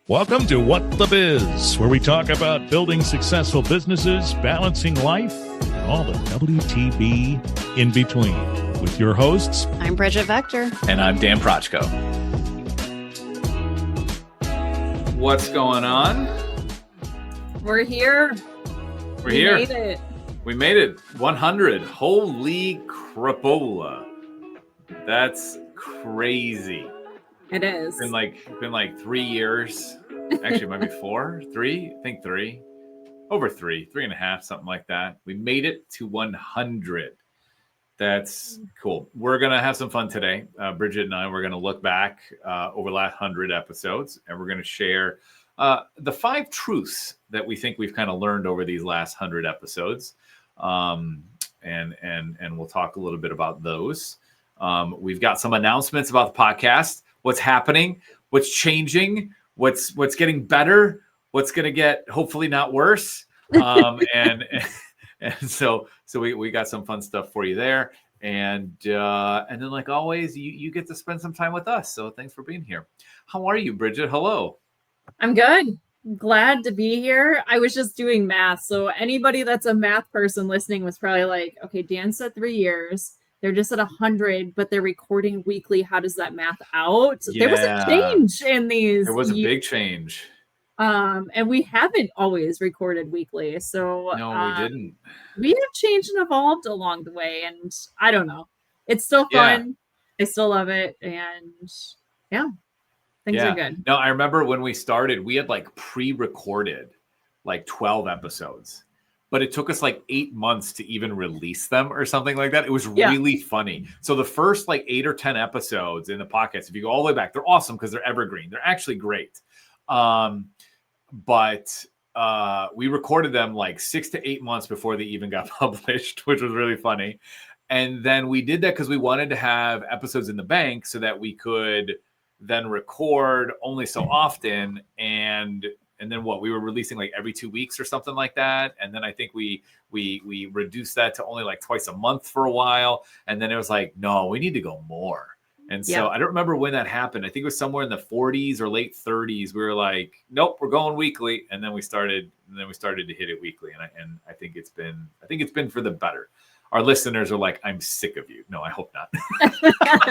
Welcome to What the Biz, where we talk about building successful businesses, balancing life, and all the WTB in between. With your hosts, I'm Bridget Vector. And I'm Dan Prochko. What's going on? We're here. We're here. Made it. We made it. 100. Holy crapola. That's crazy. It is. Been like 3 years. Actually, it might be 4, 3. I think 3. Over 3, 3.5, something like that. We made it to 100. That's cool. We're going to have some fun today. Bridget and I, we're going to look back over the last 100 episodes, and we're going to share the 5 truths that we think we've kind of learned over these last 100 episodes. And we'll talk a little bit about those. We've got some announcements about the podcast. What's happening, what's changing, what's getting better, what's going to get hopefully not worse. And so we got some fun stuff for you there. And then like always, you get to spend some time with us. So thanks for being here. How are you, Bridget? Hello. I'm good. Glad to be here. I was just doing math. So anybody that's a math person listening was probably like, okay, Dan said 3 years. They're just at 100, but they're recording weekly. How does that math out? Yeah. There was a change in these. There was a big change. And we haven't always recorded weekly. So No, we didn't. We have changed and evolved along the way. And I don't know. It's still fun. I still love it. And yeah, things are good. No, I remember when we started, we had like pre-recorded like 12 episodes. But it took us like 8 months to even release them or something like that. It was really funny. So the first like 8 or 10 episodes in the podcast, if you go all the way back, they're awesome because they're evergreen. They're actually great. But we recorded them like 6 to 8 months before they even got published, which was really funny. And then we did that because we wanted to have episodes in the bank so that we could then record only so often. And then we were releasing like every 2 weeks or something like that. And then I think we reduced that to only like twice a month for a while. And then it was like, no, we need to go more. And so I don't remember when that happened. I think it was somewhere in the 40s or late 30s. We were like, nope, we're going weekly. And then we started to hit it weekly. And I think it's been for the better. Our listeners are like, I'm sick of you. No, I hope not.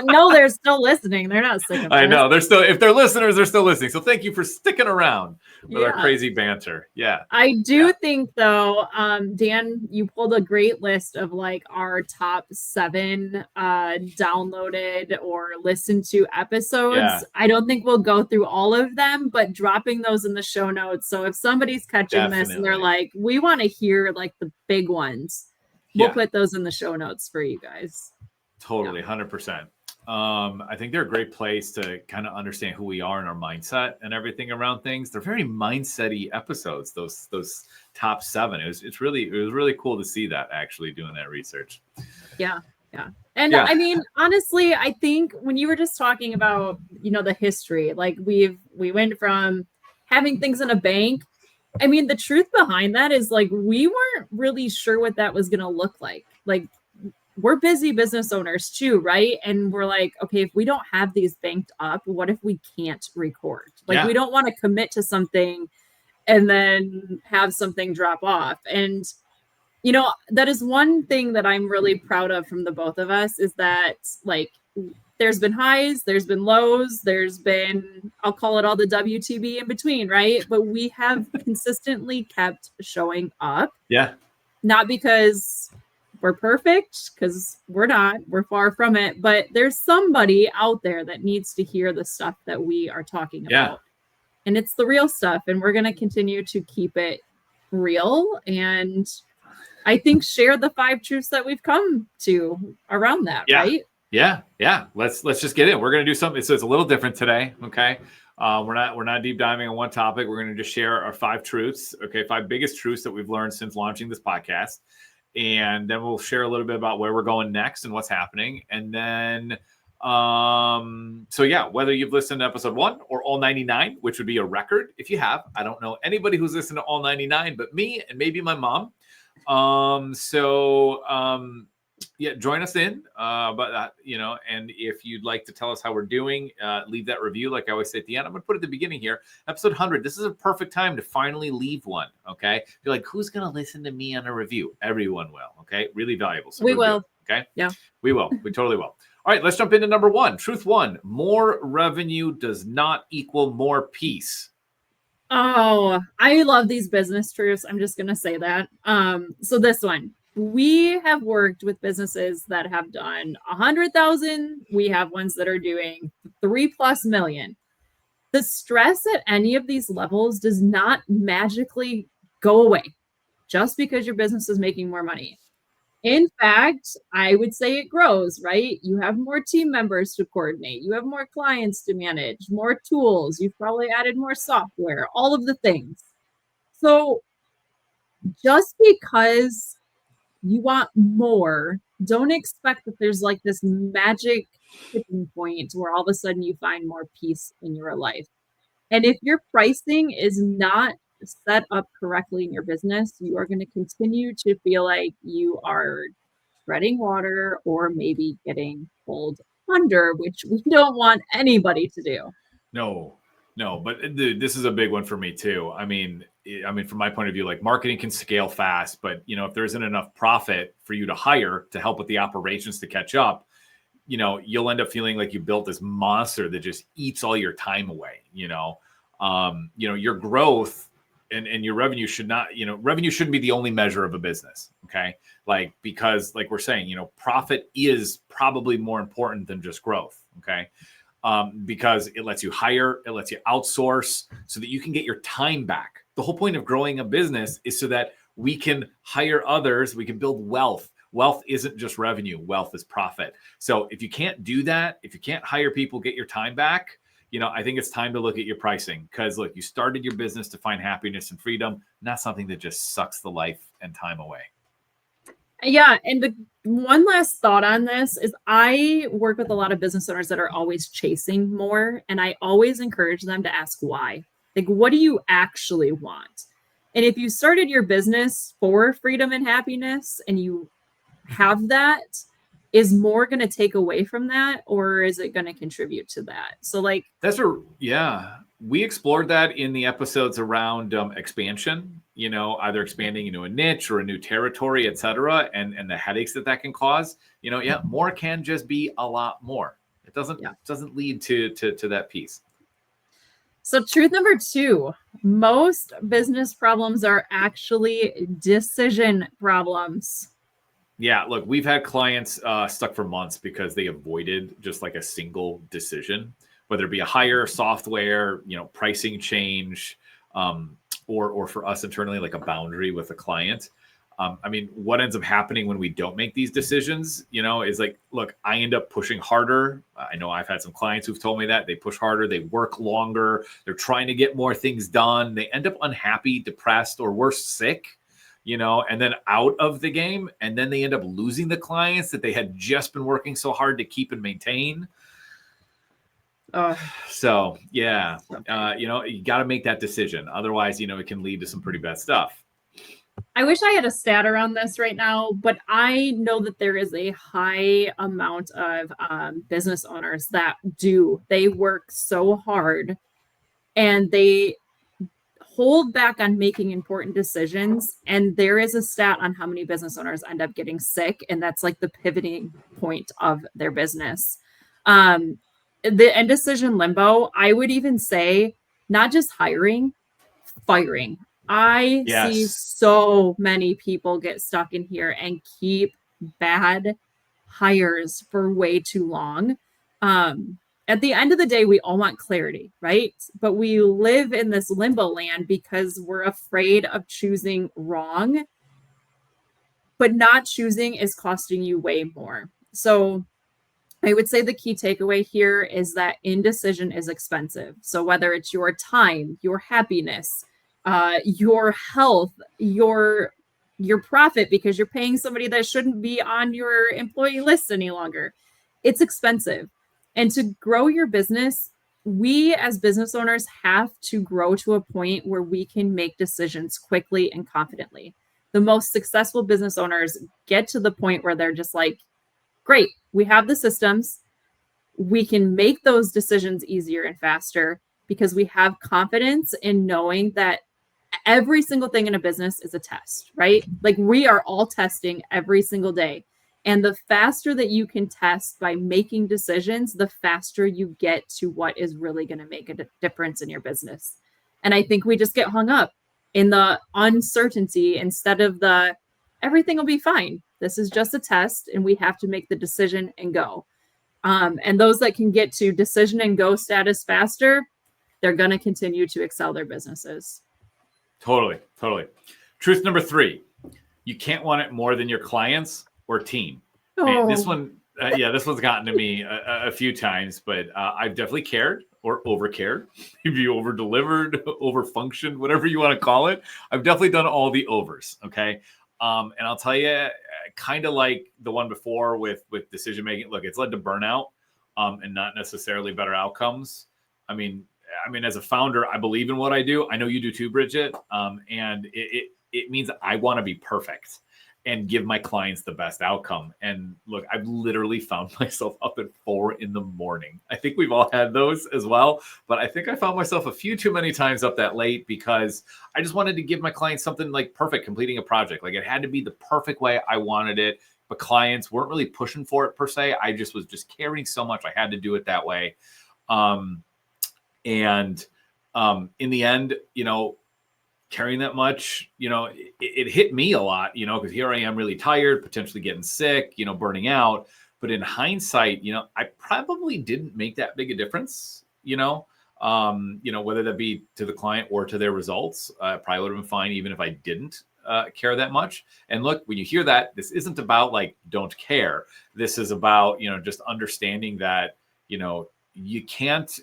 No, they're still listening. They're not sick of us. I know. If they're listeners, they're still listening. So thank you for sticking around with our crazy banter. Yeah. I do think though, Dan, you pulled a great list of like our top 7 downloaded or listened to episodes. Yeah. I don't think we'll go through all of them, but dropping those in the show notes. So if somebody's catching this and they're like, we want to hear like the big ones, we'll put those in the show notes for you guys. Totally, 100%. I think they're a great place to kind of understand who we are and our mindset and everything around things. They're very mindset-y episodes, those top 7. It was really cool to see that, actually doing that research. Yeah. And I mean, honestly, I think when you were just talking about, the history, like we went from having things in a bank. I mean, the truth behind that is like, we weren't really sure what that was going to look like. Like, we're busy business owners too, right? And we're like, okay, if we don't have these banked up, what if we can't record? Like, we don't want to commit to something and then have something drop off. And, that is one thing that I'm really proud of from the both of us is that like, there's been highs, there's been lows, there's been, I'll call it all the WTB in between, right? But we have consistently kept showing up. Yeah. Not because we're perfect, because we're not, we're far from it, but there's somebody out there that needs to hear the stuff that we are talking about. And it's the real stuff. And we're going to continue to keep it real. And I think share the 5 truths that we've come to around that, right? Yeah. Let's just get in. We're going to do something. So it's a little different today. Okay. We're not deep diving on one topic. We're going to just share our 5 truths. Okay. 5 biggest truths that we've learned since launching this podcast. And then we'll share a little bit about where we're going next and what's happening. And then, whether you've listened to episode 1 or all 99, which would be a record if you have. I don't know anybody who's listened to all 99, but me and maybe my mom. join us in. And if you'd like to tell us how we're doing, leave that review. Like I always say at the end, I'm going to put it at the beginning here. Episode 100. This is a perfect time to finally leave one. Okay. You're like, who's going to listen to me on a review? Everyone will. Okay. Really valuable. So we will. Okay. Yeah. We will. We totally will. All right. Let's jump into number 1. Truth 1. More revenue does not equal more peace. Oh, I love these business truths. I'm just going to say that. So this one, we have worked with businesses that have done 100,000. We have ones that are doing 3+ million. The stress at any of these levels does not magically go away just because your business is making more money. In fact, I would say it grows, right? You have more team members to coordinate. You have more clients to manage, more tools. You've probably added more software, all of the things. So just because you want more, don't expect that there's like this magic tipping point where all of a sudden you find more peace in your life. And if your pricing is not set up correctly in your business, you are going to continue to feel like you are treading water or maybe getting pulled under, which we don't want anybody to do. No, but this is a big one for me too. I mean, from my point of view, like marketing can scale fast, but if there isn't enough profit for you to hire to help with the operations to catch up, you'll end up feeling like you built this monster that just eats all your time away. Your growth and your revenue should not, revenue shouldn't be the only measure of a business. Okay. Because we're saying, profit is probably more important than just growth. Okay. Because it lets you hire, it lets you outsource so that you can get your time back. The whole point of growing a business is so that we can hire others, we can build wealth. Wealth isn't just revenue, wealth is profit. So if you can't do that, if you can't hire people, get your time back, I think it's time to look at your pricing, because look, you started your business to find happiness and freedom, not something that just sucks the life and time away. Yeah. And the one last thought on this is I work with a lot of business owners that are always chasing more. And I always encourage them to ask why. Like, what do you actually want? And if you started your business for freedom and happiness and you have that, is more going to take away from that, or is it going to contribute to that? So we explored that in the episodes around expansion, either expanding into a niche or a new territory, et cetera, and the headaches that can cause. More can just be a lot more. It doesn't lead to that piece. So truth number 2, most business problems are actually decision problems. Yeah, look, we've had clients stuck for months because they avoided just like a single decision, whether it be a hire, software, pricing change, or for us internally, like a boundary with a client. What ends up happening when we don't make these decisions, is like, look, I end up pushing harder. I know I've had some clients who've told me that they push harder, they work longer, they're trying to get more things done. They end up unhappy, depressed, or worse, sick. And then out of the game, and then they end up losing the clients that they had just been working so hard to keep and maintain. So yeah, you got to make that decision. Otherwise, it can lead to some pretty bad stuff. I wish I had a stat around this right now, but I know that there is a high amount of business owners that they work so hard and they hold back on making important decisions. And there is a stat on how many business owners end up getting sick. And that's like the pivoting point of their business. The indecision limbo, I would even say not just hiring, firing. I see so many people get stuck in here and keep bad hires for way too long. At the end of the day, we all want clarity, right? But we live in this limbo land because we're afraid of choosing wrong. But not choosing is costing you way more. So I would say the key takeaway here is that indecision is expensive. So whether it's your time, your happiness, your health, your profit, because you're paying somebody that shouldn't be on your employee list any longer, it's expensive. And to grow your business, we as business owners have to grow to a point where we can make decisions quickly and confidently. the most successful business owners get to the point where they're just like, great, we have the systems. We can make those decisions easier and faster because we have confidence in knowing that every single thing in a business is a test, right? Like we are all testing every single day. And the faster that you can test by making decisions, the faster you get to what is really going to make a difference in your business. And I think we just get hung up in the uncertainty instead of the everything will be fine. This is just a test and we have to make the decision and go. And those that can get to decision and go status faster, they're going to continue to excel their businesses. Totally. Truth number 3, you can't want it more than your clients or team. Man, this one, this one's gotten to me a few times, but I've definitely cared or over cared. Maybe you over delivered, over functioned, whatever you want to call it. I've definitely done all the overs. Okay. And I'll tell you, kind of like the one before with decision making, look, it's led to burnout and not necessarily better outcomes. I mean, as a founder, I believe in what I do. I know you do too, Bridget. And it means I want to be perfect and give my clients the best outcome. And look, I've literally found myself up at 4 a.m. I think we've all had those as well. But I think I found myself a few too many times up that late because I just wanted to give my clients something like perfect, completing a project. Like it had to be the perfect way I wanted it. But clients weren't really pushing for it per se. I just was caring so much. I had to do it that way. In the end, carrying that much, it hit me a lot, because here I am really tired, potentially getting sick, burning out. But in hindsight, I probably didn't make that big a difference, whether that be to the client or to their results. Probably would have been fine even if I didn't care that much. And look, when you hear that, this isn't about like, don't care. This is about, just understanding that, you can't,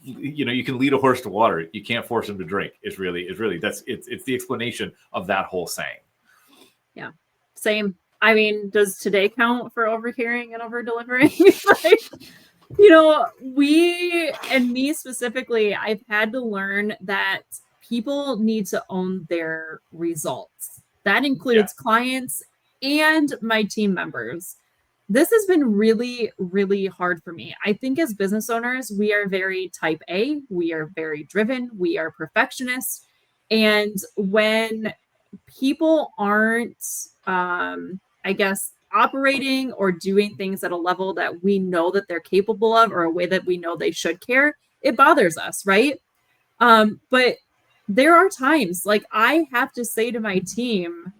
you can lead a horse to water. You can't force him to drink. It's the explanation of that whole saying. Yeah. Same. I mean, does today count for overhearing and over delivering? We and me specifically, I've had to learn that people need to own their results. That includes clients and my team members. This has been really, really hard for me. I think as business owners, we are very type A. We are very driven. We are perfectionists. And when people aren't, operating or doing things at a level that we know that they're capable of or a way that we know they should care, it bothers us, right? But there are times like I have to say to my team,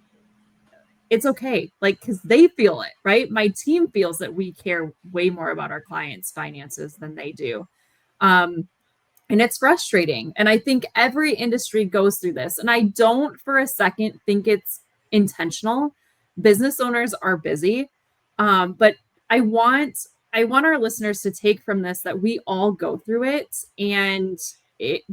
it's okay, like, because they feel it, right? My team feels that we care way more about our clients' finances than they do. And it's frustrating. And I think every industry goes through this. And I don't for a second think it's intentional. Business owners are busy. But I want our listeners to take from this that we all go through it. And it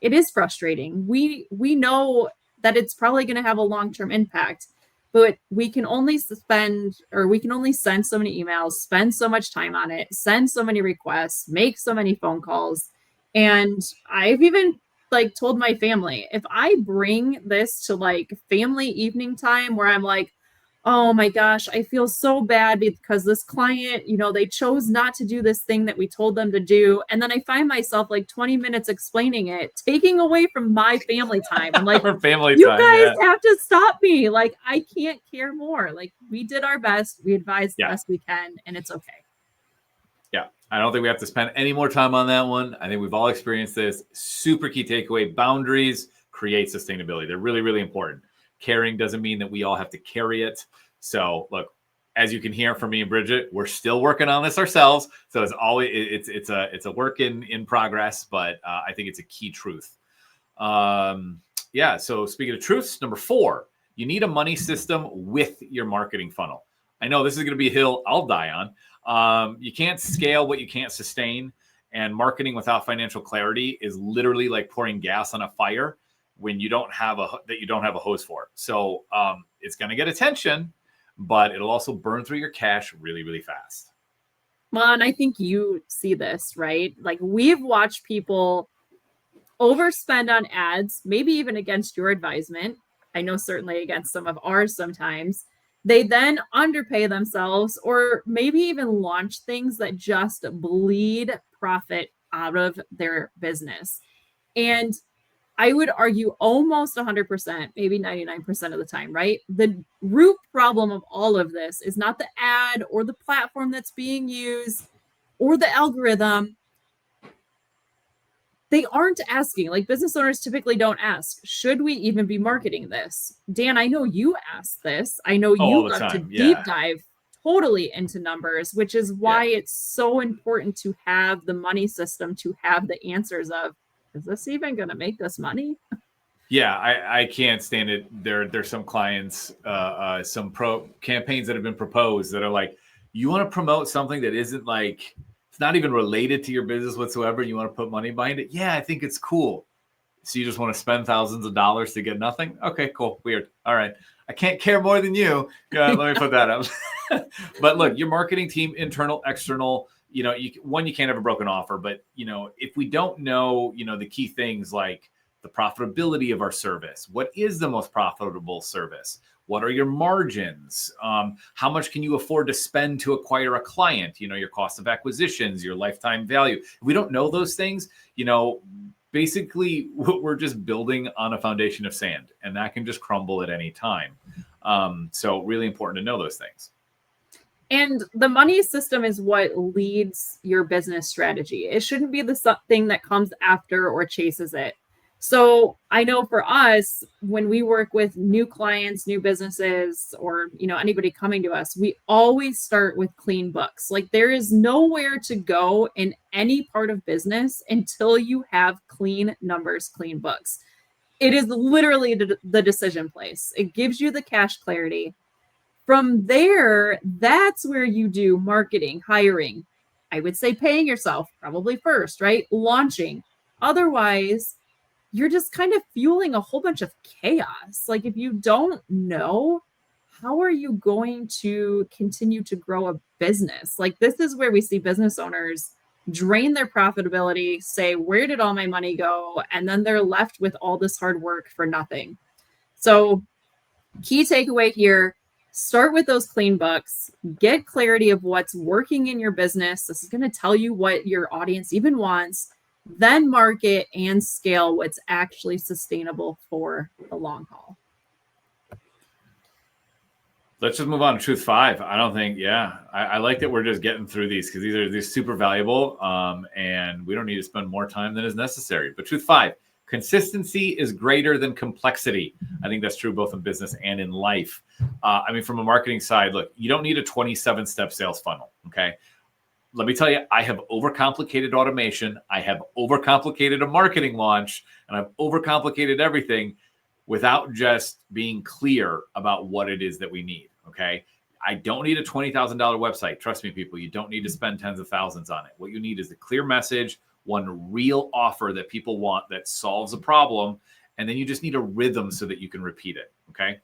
is frustrating. We know that it's probably going to have a long-term impact. But we can only send so many emails, spend so much time on it, send so many requests, make so many phone calls. And I've even told my family, if I bring this to family evening time where I'm like, oh my gosh, I feel so bad because this client, they chose not to do this thing that we told them to do. And then I find myself 20 minutes explaining it, taking away from my family time. I'm like, you guys have to stop me. I can't care more. We did our best. We advised the best we can, and it's okay. Yeah. I don't think we have to spend any more time on that one. I think we've all experienced this. Super key takeaway: boundaries create sustainability. They're really, really important. Caring doesn't mean that we all have to carry it. So look, as you can hear from me and Bridget, we're still working on this ourselves. So it's always, it's a work in progress, but I think it's a key truth. So speaking of truths, number 4, you need a money system with your marketing funnel. I know this is going to be a hill I'll die on. You can't scale what you can't sustain, and marketing without financial clarity is literally like pouring gas on a fire when you don't have a hose for. So it's going to get attention, but it'll also burn through your cash really, really fast. Well, and I think you see this, right? We've watched people overspend on ads, maybe even against your advisement, I know certainly against some of ours sometimes, they then underpay themselves or maybe even launch things that just bleed profit out of their business. And I would argue almost 100%, maybe 99% of the time, right? The root problem of all of this is not the ad or the platform that's being used or the algorithm. They aren't asking, like business owners typically don't ask, should we even be marketing this? Dan, I know you asked this. I know all you the love to time. deep Yeah. dive totally into numbers, which is why it's so important to have the money system, to have the answers of, is this even going to make us money? Yeah, I can't stand it. There's some clients, some pro campaigns that have been proposed that are like, you want to promote something that isn't like, it's not even related to your business whatsoever. You want to put money behind it. Yeah, I think it's cool. So you just want to spend thousands of dollars to get nothing? Okay, cool. Weird. All right. I can't care more than you. Let me put that up. But look, your marketing team, internal, external, you can't have a broken offer. But, if we don't know, the key things like the profitability of our service, what is the most profitable service? What are your margins? How much can you afford to spend to acquire a client? Your cost of acquisitions, your lifetime value. If we don't know those things, basically we're just building on a foundation of sand, and that can just crumble at any time. So really important to know those things. And the money system is what leads your business strategy. It shouldn't be the thing that comes after or chases it. So I know for us, when we work with new clients, new businesses, or anybody coming to us, we always start with clean books. Like there is nowhere to go in any part of business until you have clean numbers, clean books. It is literally the decision place. It gives you the cash clarity. From there, that's where you do marketing, hiring. I would say paying yourself probably first, right? Launching. Otherwise, you're just kind of fueling a whole bunch of chaos. Like if you don't know, how are you going to continue to grow a business? Like this is where we see business owners drain their profitability, say, where did all my money go? And then they're left with all this hard work for nothing. So key takeaway here, start with those clean books, get clarity of what's working in your business. This is going to tell you what your audience even wants. Then market and scale what's actually sustainable for the long haul. Let's just move on to Truth 5. I don't think, I like that we're just getting through these because these super valuable, and we don't need to spend more time than is necessary. But Truth 5, consistency is greater than complexity. I think that's true both in business and in life. From a marketing side, look, you don't need a 27-step sales funnel, okay? Let me tell you, I have overcomplicated automation. I have overcomplicated a marketing launch, and I've overcomplicated everything without just being clear about what it is that we need, okay? I don't need a $20,000 website. Trust me, people, you don't need to spend tens of thousands on it. What you need is a clear message, one real offer that people want that solves a problem, and then you just need a rhythm so that you can repeat it, okay?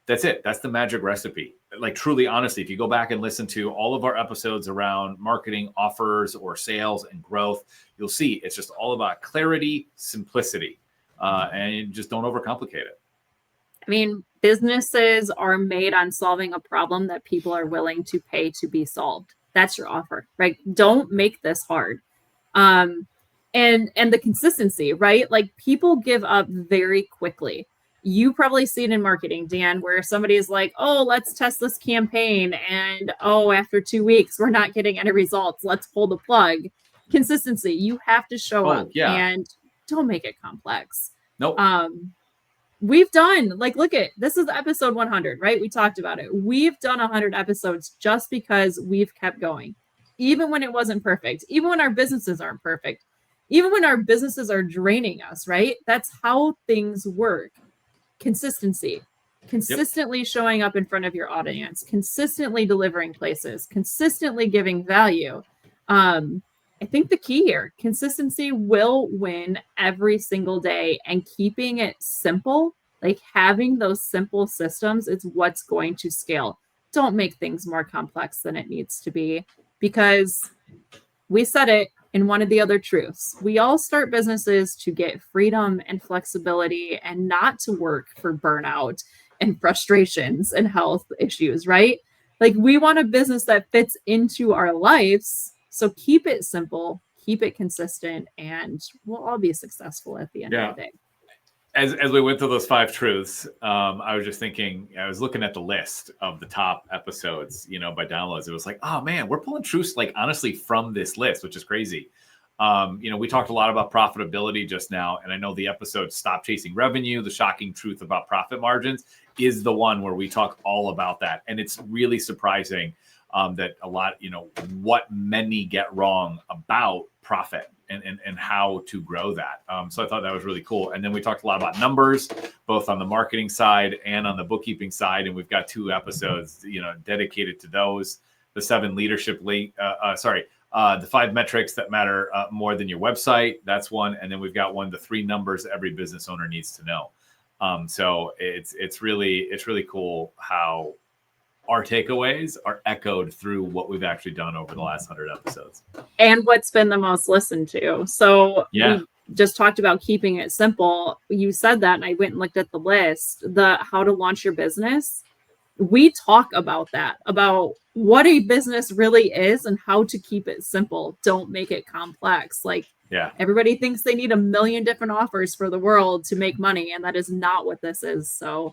That's it. That's the magic recipe. Like truly, honestly, if you go back and listen to all of our episodes around marketing, offers, or sales and growth, you'll see it's just all about clarity, simplicity, and you just don't overcomplicate it. Businesses are made on solving a problem that people are willing to pay to be solved. That's your offer, right? Don't make this hard. And the consistency, right? Like people give up very quickly. You probably see it in marketing, Dan, where somebody is like, oh, let's test this campaign. And after 2 weeks, we're not getting any results. Let's pull the plug. Consistency. You have to show up and don't make it complex. Nope. We've done look at this is episode 100, right? We talked about it. We've done 100 episodes just because we've kept going, even when it wasn't perfect, even when our businesses aren't perfect, even when our businesses are draining us, right? That's how things work. Consistency, consistently showing up in front of your audience, consistently delivering places, consistently giving value. I think the key here, consistency will win every single day, and keeping it simple, like having those simple systems, is what's going to scale. Don't make things more complex than it needs to be, because we said it in one of the other truths. We all start businesses to get freedom and flexibility and not to work for burnout and frustrations and health issues, right? Like we want a business that fits into our lives. So keep it simple, keep it consistent, and we'll all be successful at the end of the day. As we went through those 5 truths, I was just thinking, I was looking at the list of the top episodes, by downloads. It was like, oh man, we're pulling truths like honestly from this list, which is crazy. We talked a lot about profitability just now, and I know the episode Stop Chasing Revenue, the shocking truth about profit margins is the one where we talk all about that. And it's really surprising that a lot, what many get wrong about profit and how to grow that. So I thought that was really cool. And then we talked a lot about numbers, both on the marketing side and on the bookkeeping side. And we've got 2 episodes, dedicated to those, the 7 leadership the 5 metrics that matter more than your website. That's one. And then we've got the 3 numbers every business owner needs to know. So it's really cool how our takeaways are echoed through what we've actually done over the last 100 episodes. And what's been the most listened to. So we just talked about keeping it simple. You said that, and I went and looked at the list, the how to launch your business. We talk about that, about what a business really is and how to keep it simple. Don't make it complex. Everybody thinks they need a million different offers for the world to make money, and that is not what this is. So,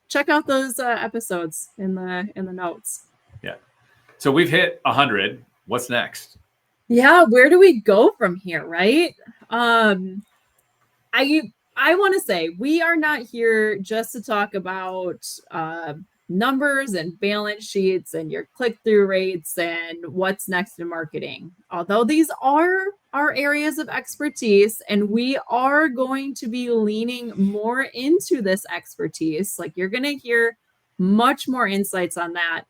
check out those episodes in the notes. Yeah. So we've hit 100. What's next? Yeah. Where do we go from here? Right. I want to say we are not here just to talk about numbers and balance sheets and your click-through rates and what's next in marketing. Although these are our areas of expertise, and we are going to be leaning more into this expertise. Like you're going to hear much more insights on that.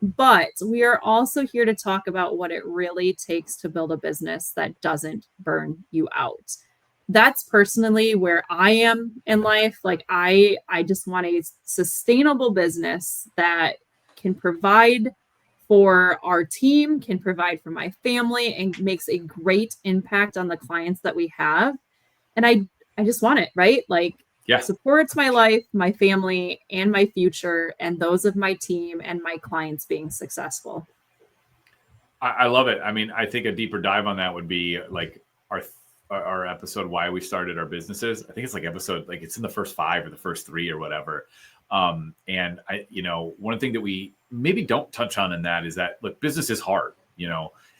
But we are also here to talk about what it really takes to build a business that doesn't burn you out. That's personally where I am in life. Like I just want a sustainable business that can provide for our team, can provide for my family, and makes a great impact on the clients that we have. And I just want it, right? Like supports my life, my family, and my future, and those of my team and my clients being successful. I love it. I mean, I think a deeper dive on that would be like our episode, why we started our businesses. I think it's like episode, like it's in the first 5 or the first 3 or whatever. And one thing that we maybe don't touch on in that is that, look, business is hard.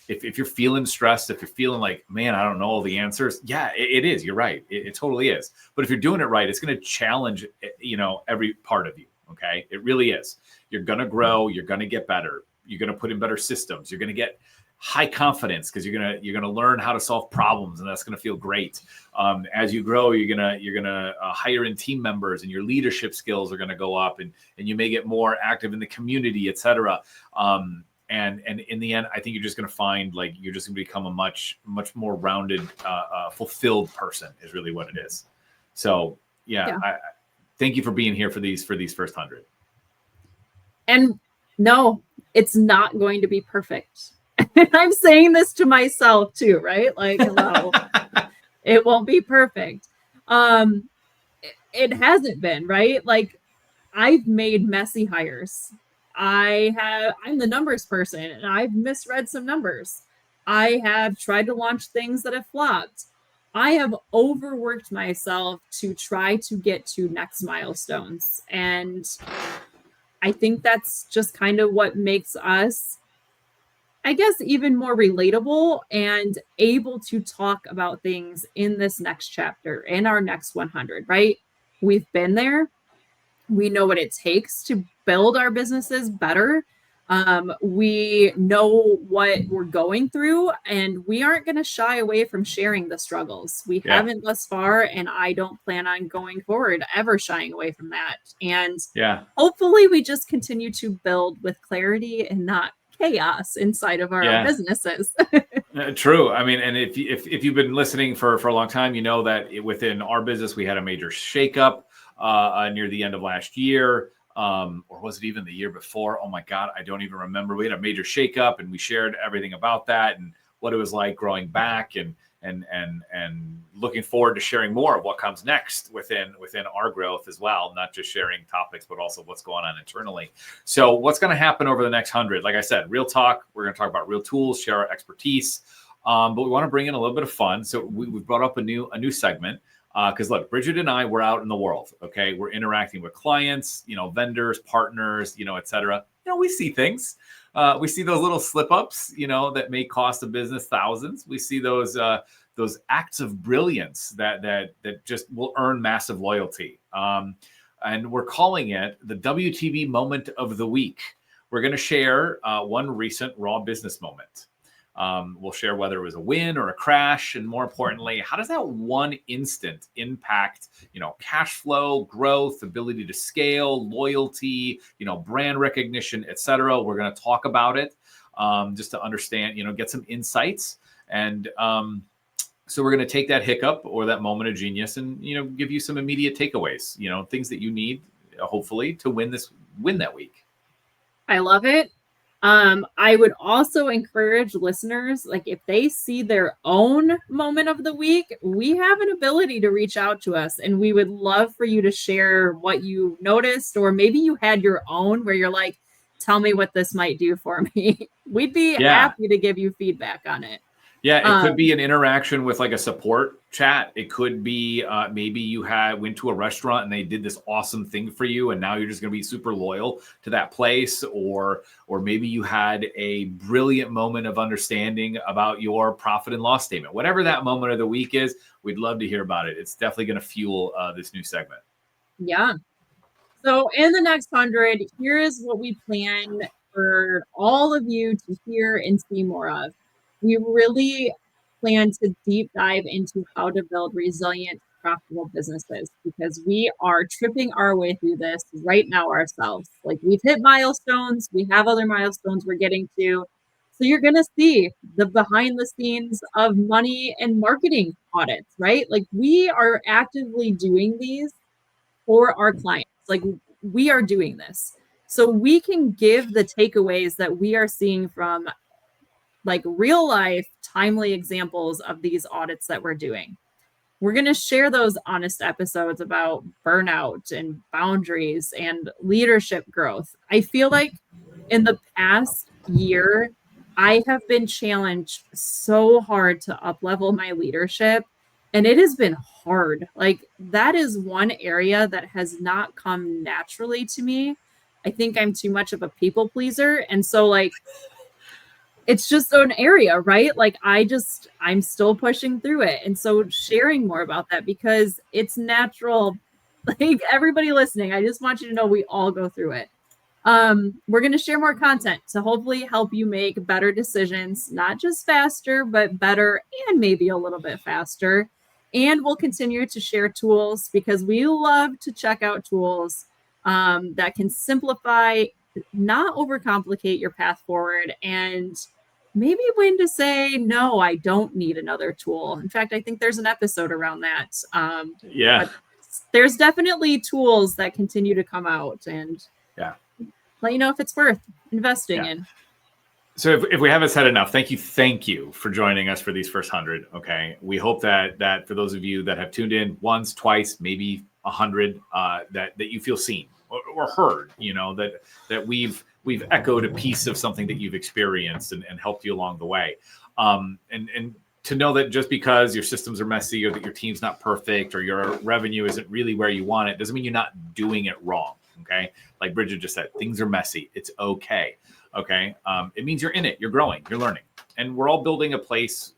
If you're feeling stressed, if you're feeling like, man, I don't know all the answers. Yeah, it is. You're right. It totally is. But if you're doing it right, it's going to challenge, every part of you. Okay. It really is. You're going to grow. You're going to get better. You're going to put in better systems. You're going to get high confidence because you're gonna learn how to solve problems, and that's gonna feel great. As you grow, you're gonna hire in team members, and your leadership skills are gonna go up, and you may get more active in the community, etc. And in the end, I think you're just gonna find like you're just gonna become a much more rounded, fulfilled person is really what it is. So I thank you for being here for these first 100. And no, it's not going to be perfect. I'm saying this to myself too, right? Like, hello, it won't be perfect. It hasn't been, right? Like I've made messy hires. I'm the numbers person, and I've misread some numbers. I have tried to launch things that have flopped. I have overworked myself to try to get to next milestones. And I think that's just kind of what makes us, I guess, even more relatable and able to talk about things in this next chapter, in our next 100, right? We've been there. We know what it takes to build our businesses better. We know what we're going through, and we aren't going to shy away from sharing the struggles. We haven't thus far, and I don't plan on going forward ever shying away from that. And hopefully we just continue to build with clarity and not chaos inside of our businesses. True. I mean, and if you've been listening for a long time, you know that within our business, we had a major shakeup near the end of last year. Or was it even the year before? Oh my God, I don't even remember. We had a major shakeup, and we shared everything about that and what it was like growing back, and looking forward to sharing more of what comes next within our growth as well, not just sharing topics, but also what's going on internally. So what's going to happen over the next 100? Like I said, real talk. We're going to talk about real tools, share our expertise, but we want to bring in a little bit of fun. So we've brought up a new segment. Because look, Bridget and I, we're out in the world. Okay, we're interacting with clients, vendors, partners, et cetera. We see things. We see those little slip ups, that may cost a business thousands. We see those acts of brilliance that just will earn massive loyalty. And we're calling it the WTB moment of the week. We're going to share one recent raw business moment. We'll share whether it was a win or a crash, and more importantly, how does that one instant impact, cash flow, growth, ability to scale, loyalty, brand recognition, et cetera. We're going to talk about it just to understand, get some insights. And so we're going to take that hiccup or that moment of genius and, give you some immediate takeaways, things that you need, hopefully, to win that week. I love it. I would also encourage listeners, like if they see their own moment of the week, we have an ability to reach out to us, and we would love for you to share what you noticed, or maybe you had your own where you're like, tell me what this might do for me. We'd be happy to give you feedback on it. Yeah, it could be an interaction with like a support chat. It could be maybe you went to a restaurant and they did this awesome thing for you, and now you're just going to be super loyal to that place. Or maybe you had a brilliant moment of understanding about your profit and loss statement. Whatever that moment of the week is, we'd love to hear about it. It's definitely going to fuel this new segment. Yeah. So in the next 100, here is what we plan for all of you to hear and see more of. We really plan to deep dive into how to build resilient, profitable businesses, because we are tripping our way through this right now ourselves. Like, we've hit milestones, we have other milestones we're getting to. So you're going to see the behind the scenes of money and marketing audits, right? Like, we are actively doing these for our clients. Like, we are doing this. So we can give the takeaways that we are seeing from like real life, timely examples of these audits that we're doing. We're going to share those honest episodes about burnout and boundaries and leadership growth. I feel like in the past year, I have been challenged so hard to up-level my leadership, and it has been hard. Like, that is one area that has not come naturally to me. I think I'm too much of a people pleaser. And so like, it's just an area, right? Like, I'm still pushing through it. And so sharing more about that, because it's natural. Like, everybody listening, I just want you to know we all go through it. We're going to share more content to hopefully help you make better decisions, not just faster, but better, and maybe a little bit faster. And we'll continue to share tools, because we love to check out tools that can simplify, not overcomplicate your path forward, and maybe when to say, no, I don't need another tool. In fact, I think there's an episode around that. Yeah. There's definitely tools that continue to come out, and let you know if it's worth investing in. So if we haven't said enough, thank you for joining us for these first 100. Okay. We hope that for those of you that have tuned in once, twice, maybe 100, that you feel seen or heard, that we've echoed a piece of something that you've experienced and helped you along the way. And to know that just because your systems are messy, or that your team's not perfect, or your revenue isn't really where you want it, doesn't mean you're not doing it wrong. Okay. Like Bridget just said, things are messy. It's okay. Okay. It means you're in it, you're growing, you're learning, and we're all building a place,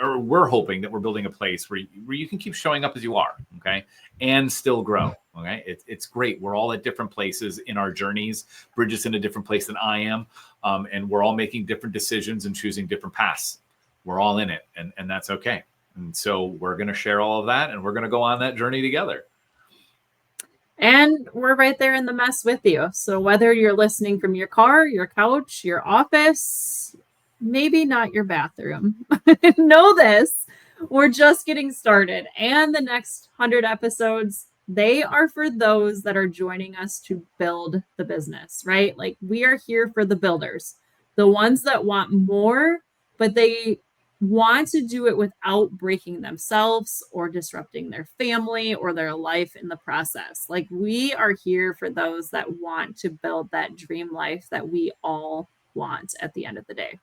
or we're hoping that we're building a place where you can keep showing up as you are. Okay. And still grow. Okay. It's great. We're all at different places in our journeys. Bridget's in a different place than I am. And we're all making different decisions and choosing different paths. We're all in it, and that's okay. And so we're going to share all of that, and we're going to go on that journey together. And we're right there in the mess with you. So whether you're listening from your car, your couch, your office, maybe not your bathroom, know this, we're just getting started. And the next 100 episodes, they are for those that are joining us to build the business, right? Like, we are here for the builders, the ones that want more, but they want to do it without breaking themselves or disrupting their family or their life in the process. Like, we are here for those that want to build that dream life that we all want at the end of the day.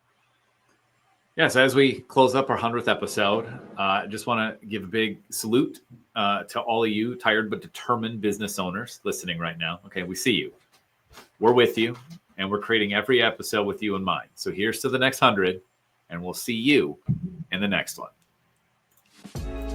Yes, as we close up our 100th episode, I just want to give a big salute to all of you tired but determined business owners listening right now. Okay, we see you. We're with you, and we're creating every episode with you in mind. So here's to the next 100, and we'll see you in the next one.